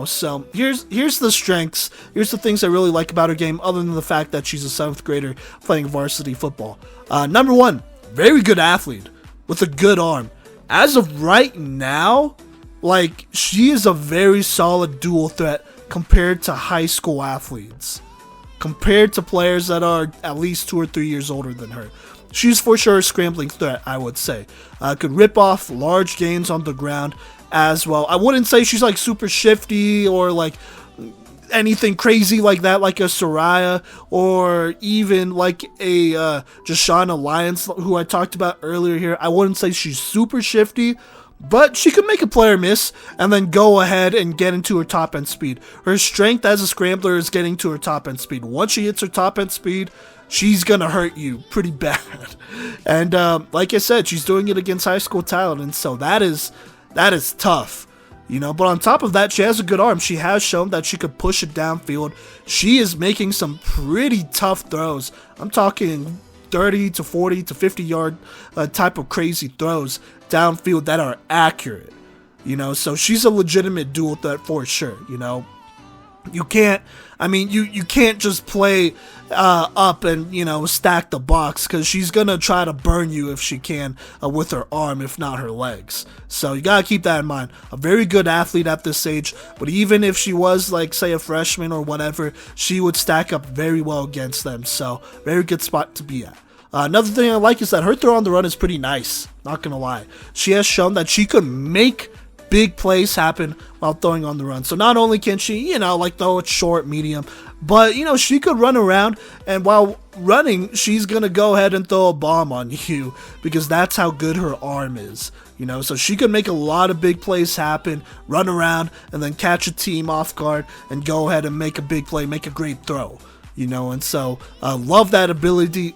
So here's the strengths. Here's the things I really like about her game, other than the fact that she's a 7th grader playing varsity football. Number one, very good athlete with a good arm. As of right now, like, she is a very solid dual threat compared to high school athletes, compared to players that are at least 2 or 3 years older than her. She's for sure a scrambling threat, I would say. Could rip off large gains on the ground as well. I wouldn't say she's like super shifty or like anything crazy like that, like a Soriah or even like a Lyons, who I talked about earlier here. I wouldn't say she's super shifty, but she could make a player miss and then go ahead and get into her top end speed. Her strength as a scrambler is getting to her top end speed. Once she hits her top end speed, she's gonna hurt you pretty bad. And like I said, she's doing it against high school talent, and so that is tough. But on top of that, she has a good arm. She has shown that she could push it downfield. She is making some pretty tough throws. I'm talking 30 to 40 to 50 yard type of crazy throws downfield that are accurate. So she's a legitimate dual threat for sure. You can't just play up and, stack the box, because she's going to try to burn you if she can with her arm, if not her legs. So you got to keep that in mind. A very good athlete at this age, but even if she was, like, say, a freshman or whatever, she would stack up very well against them. So very good spot to be at. Another thing I like is that her throw on the run is pretty nice, not going to lie. She has shown that she could make big plays happen while throwing on the run. So not only can she, throw it short, medium, but, she could run around, and while running, she's going to go ahead and throw a bomb on you, because that's how good her arm is. So she could make a lot of big plays happen, run around, and then catch a team off guard and go ahead and make a big play, make a great throw. And so love that ability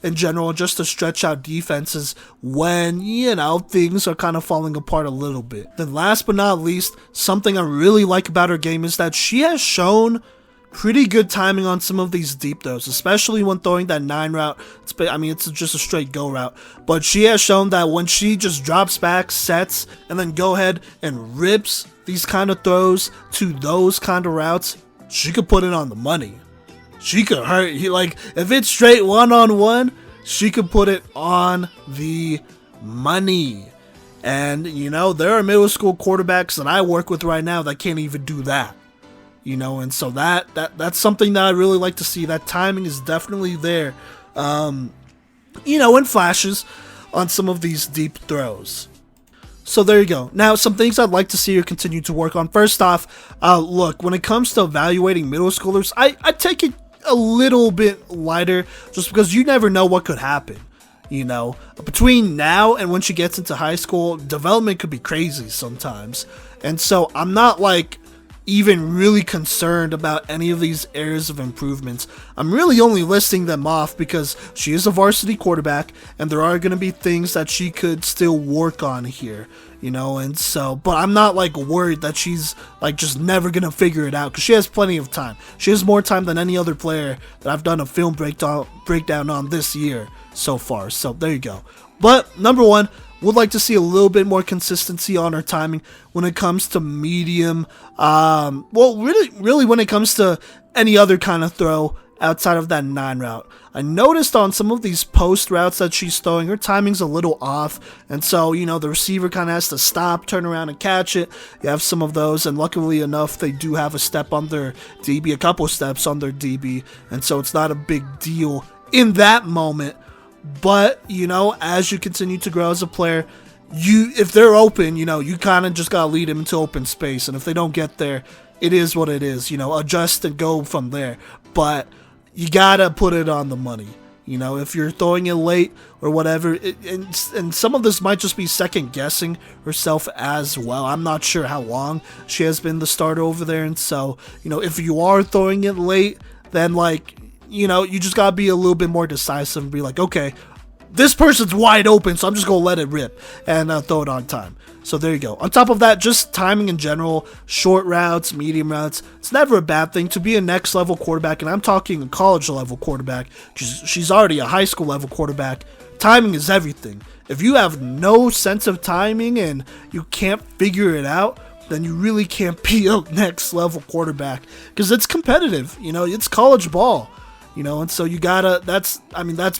in general, just to stretch out defenses when, things are kind of falling apart a little bit. Then last but not least, something I really like about her game is that she has shown pretty good timing on some of these deep throws, especially when throwing that 9 route. It's just a straight go route, but she has shown that when she just drops back, sets, and then go ahead and rips these kind of throws to those kind of routes, she could put it on the money. She could hurt you. Like, if it's straight one-on-one, she could put it on the money. And, there are middle school quarterbacks that I work with right now that can't even do that. And so that's something that I really like to see. That timing is definitely there, in flashes on some of these deep throws. So there you go. Now, some things I'd like to see her continue to work on. First off, look, when it comes to evaluating middle schoolers, I take it a little bit lighter, just because you never know what could happen. Between now and when she gets into high school, development could be crazy sometimes. And so I'm not even really concerned about any of these areas of improvements. I'm really only listing them off because she is a varsity quarterback, and there are going to be things that she could still work on here, and so, but I'm not worried that she's just never going to figure it out, because she has plenty of time. She has more time than any other player that I've done a film breakdown on this year so far. So there you go. But number one, would like to see a little bit more consistency on her timing when it comes to medium. Really when it comes to any other kind of throw outside of that 9 route. I noticed on some of these post routes that she's throwing, her timing's a little off, and so, the receiver kind of has to stop, turn around, and catch it. You have some of those, and luckily enough, they do have a step on their DB, a couple steps on their DB, and so it's not a big deal in that moment. But, as you continue to grow as a player, if they're open, you kind of just got to lead them into open space, and if they don't get there, it is what it is, adjust and go from there. But you gotta put it on the money. If you're throwing it late or whatever, and some of this might just be second guessing herself as well. I'm not sure how long she has been the starter over there, and so, if you are throwing it late, then you just gotta be a little bit more decisive and be like, okay, this person's wide open, so I'm just gonna let it rip and throw it on time. So there you go. On top of that, just timing in general, short routes, medium routes, it's never a bad thing. To be a next level quarterback, and I'm talking a college level quarterback, she's already a high school level quarterback, timing is everything. If you have no sense of timing and you can't figure it out, then you really can't be a next level quarterback, because it's competitive, it's college ball. And so you gotta, that's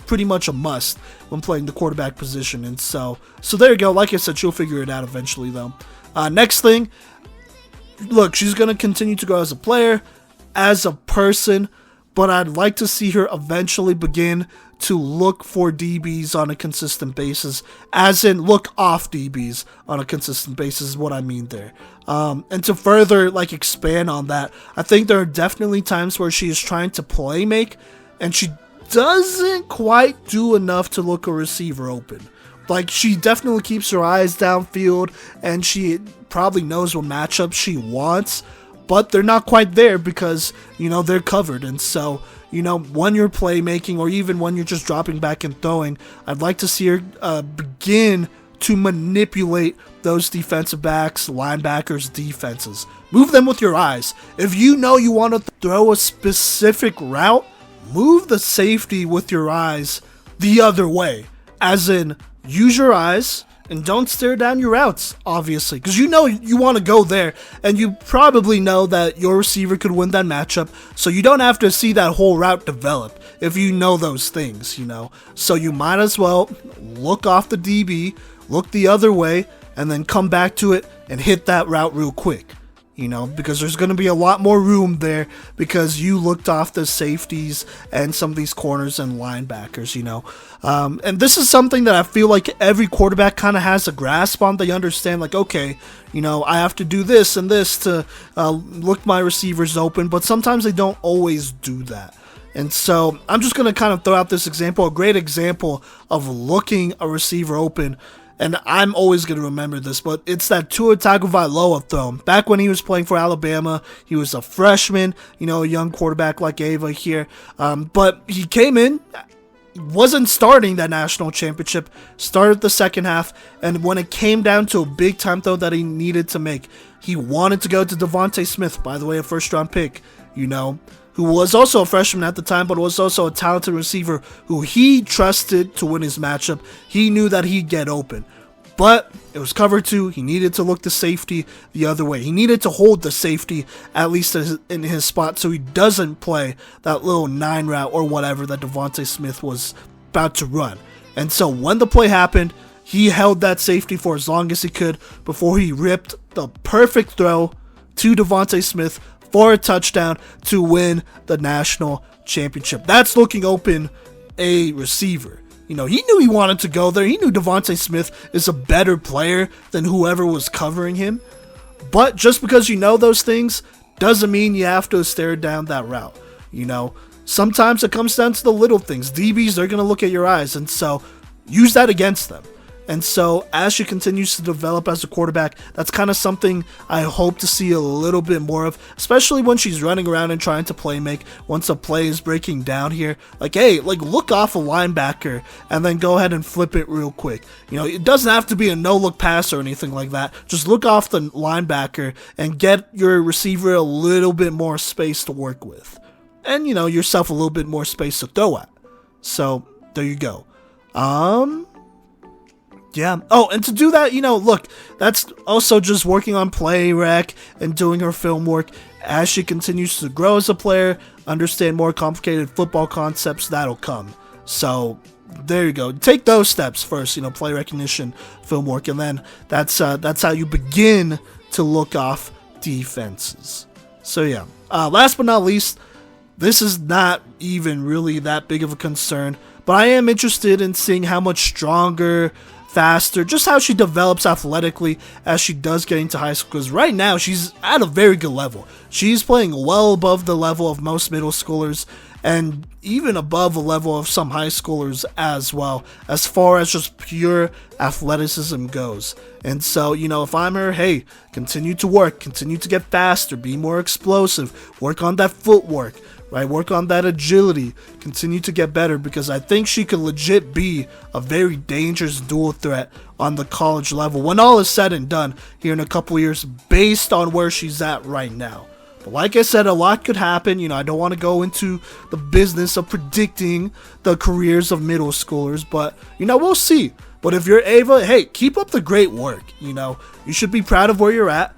pretty much a must when playing the quarterback position. And so there you go. Like I said, she'll figure it out eventually, though. Next thing, look, she's gonna continue to grow as a player, as a person, but I'd like to see her eventually begin to look for DBs on a consistent basis, as in look off DBs on a consistent basis is what I mean there. And to further expand on that, I think there are definitely times where she is trying to play make, and she doesn't quite do enough to look a receiver open. She definitely keeps her eyes downfield, and she probably knows what matchups she wants, but they're not quite there because, they're covered. And so, when you're playmaking, or even when you're just dropping back and throwing, I'd like to see her begin to manipulate those defensive backs, linebackers, defenses. Move them with your eyes. If you want to throw a specific route, move the safety with your eyes the other way. As in, use your eyes and don't stare down your routes, obviously, because you want to go there, and you probably know that your receiver could win that matchup, so you don't have to see that whole route develop if you know those things, So you might as well look off the DB, look the other way, and then come back to it and hit that route real quick, because there's going to be a lot more room there because you looked off the safeties and some of these corners and linebackers, and this is something that I feel like every quarterback kind of has a grasp on. They understand, okay, I have to do this and this to look my receivers open, but sometimes they don't always do that. And so I'm just going to kind of throw out this example, a great example of looking a receiver open. And I'm always going to remember this, but it's that Tua Tagovailoa throw. Back when he was playing for Alabama, he was a freshman, a young quarterback like Ava here. But he came in, wasn't starting that national championship, started the second half, and when it came down to a big time throw that he needed to make, he wanted to go to Devontae Smith, by the way, a first round pick, who was also a freshman at the time, but was also a talented receiver who he trusted to win his matchup. He knew that he'd get open. But it was cover 2. He needed to look the safety the other way. He needed to hold the safety, at least in his spot, so he doesn't play that little 9 route or whatever that Devontae Smith was about to run. And so when the play happened, he held that safety for as long as he could before he ripped the perfect throw to Devontae Smith for a touchdown to win the national championship. That's looking open a receiver. He knew he wanted to go there. He knew Devontae Smith is a better player than whoever was covering him. But just because you know those things doesn't mean you have to stare down that route. Sometimes it comes down to the little things. DBs, they're going to look at your eyes, and so use that against them. And so as she continues to develop as a quarterback, that's kind of something I hope to see a little bit more of, especially when she's running around and trying to play make. Once a play is breaking down here, look off a linebacker and then go ahead and flip it real quick. It doesn't have to be a no-look pass or anything like that. Just look off the linebacker and get your receiver a little bit more space to work with. And, yourself a little bit more space to throw at. So, there you go. Yeah. Oh, and to do that, look, that's also just working on play rec and doing her film work. as she continues to grow as a player, understand more complicated football concepts, that'll come. So there you go. Take those steps first, play recognition, film work, and then that's how you begin to look off defenses. So yeah, last but not least, this is not even really that big of a concern, but I am interested in seeing how much stronger, faster, just how she develops athletically as she does get into high school, because right now she's at a very good level. She's playing well above the level of most middle schoolers, and even above the level of some high schoolers as well, as far as just pure athleticism goes. And so, if I'm her, hey, continue to work, continue to get faster, be more explosive, work on that footwork, right? Work on that agility, continue to get better, because I think she could legit be a very dangerous dual threat on the college level when all is said and done here in a couple years, based on where she's at right now. But like I said, a lot could happen. I don't want to go into the business of predicting the careers of middle schoolers, but, we'll see. But if you're Ava, hey, keep up the great work. You should be proud of where you're at.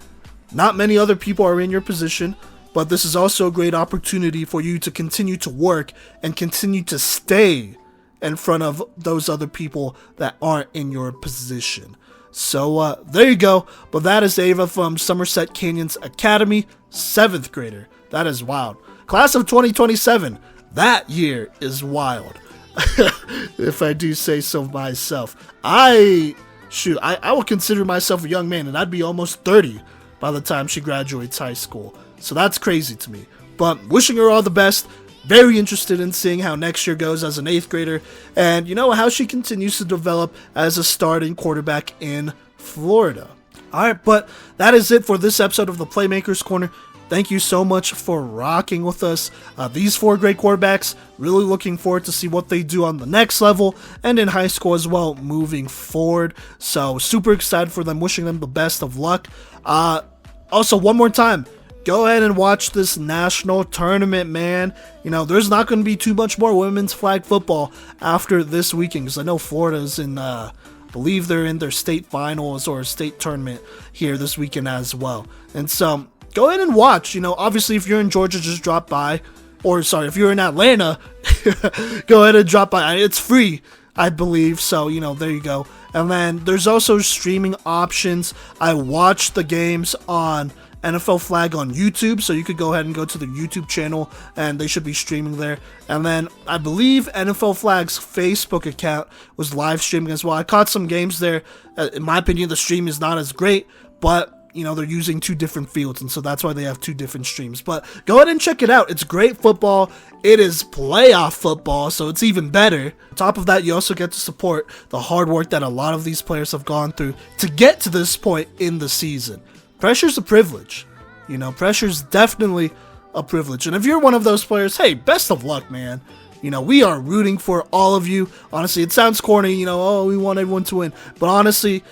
Not many other people are in your position, but this is also a great opportunity for you to continue to work and continue to stay in front of those other people that aren't in your position. So there you go. But that is Ava from Somerset Canyons Academy, 7th grader. That is wild. Class of 2027. That year is wild. If I do say so myself. I will consider myself a young man, and I'd be almost 30 by the time she graduates high school. So that's crazy to me. But wishing her all the best. Very interested in seeing how next year goes as an 8th grader, and how she continues to develop as a starting quarterback in Florida. Alright, but that is it for this episode of the Playmakers Corner. Thank you so much for rocking with us. These 4 great quarterbacks, really looking forward to see what they do on the next level and in high school as well moving forward. So super excited for them, wishing them the best of luck. Also, one more time, go ahead and watch this national tournament, man. There's not going to be too much more women's flag football after this weekend, because I know Florida's in, I believe they're in their state finals or state tournament here this weekend as well. And so, go ahead and watch. Obviously, if you're in Georgia, just drop by. Or, sorry, if you're in Atlanta, go ahead and drop by. It's free, I believe. So, there you go. And then, there's also streaming options. I watched the games on NFL Flag on YouTube, so you could go ahead and go to the YouTube channel and they should be streaming there. And then I believe NFL Flag's Facebook account was live streaming as well. I caught some games there. In my opinion, the stream is not as great, but they're using 2 different fields, and so that's why they have 2 different streams. But go ahead and check it out. It's great football. It is playoff football, so it's even better. On top of that, you also get to support the hard work that a lot of these players have gone through to get to this point in the season. Pressure's a privilege. Pressure's definitely a privilege. And if you're one of those players, hey, best of luck, man. We are rooting for all of you. Honestly, it sounds corny, we want everyone to win. But honestly,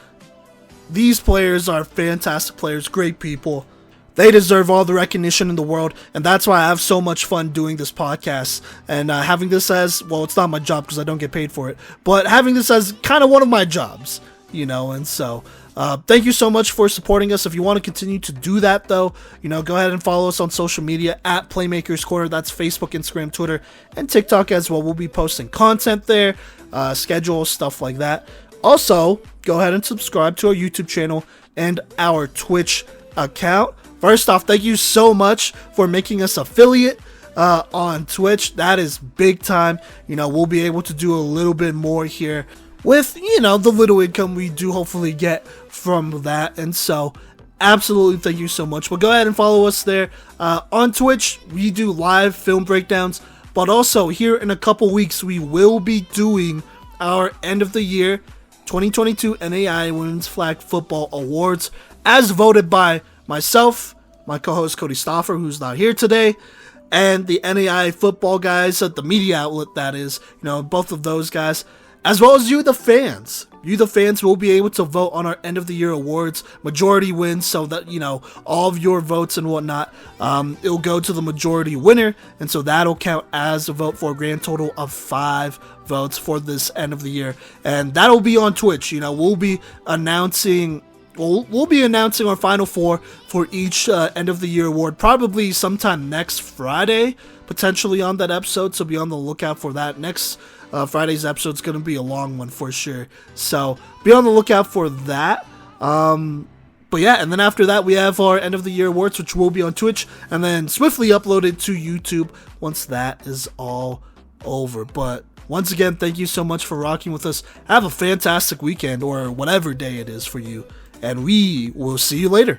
these players are fantastic players, great people. They deserve all the recognition in the world, and that's why I have so much fun doing this podcast and having this as, well, it's not my job because I don't get paid for it, but having this as kind of one of my jobs, and so thank you so much for supporting us. If you want to continue to do that, though, go ahead and follow us on social media at Playmakers Corner. That's Facebook, Instagram, Twitter, and TikTok as well. We'll be posting content there, schedule, stuff like that. Also, go ahead and subscribe to our YouTube channel and our Twitch account. First off, thank you so much for making us affiliate on Twitch. That is big time. We'll be able to do a little bit more here with, the little income we do hopefully get from that. And so, absolutely thank you so much. But go ahead and follow us there. On Twitch, we do live film breakdowns. But also, here in a couple weeks, we will be doing our end of the year 2022 NAIA Women's Flag Football Awards, as voted by myself, my co-host Cody Stoffer, who's not here today, and the NAIA football guys at the media outlet, that is, both of those guys, as well as you, the fans. You, the fans, will be able to vote on our end of the year awards. Majority wins, so that, all of your votes and whatnot, it'll go to the majority winner, and so that'll count as a vote for a grand total of 5 votes for this end of the year. And that'll be on Twitch. We'll be announcing we'll be announcing our final four for each end of the year award probably sometime next Friday, potentially on that episode. So be on the lookout for that. Next Friday's episode is going to be a long one for sure. So be on the lookout for that. But yeah, and then after that, we have our end of the year awards, which will be on Twitch, and then swiftly uploaded to YouTube once that is all over. But once again, thank you so much for rocking with us. Have a fantastic weekend, or whatever day it is for you, and we will see you later.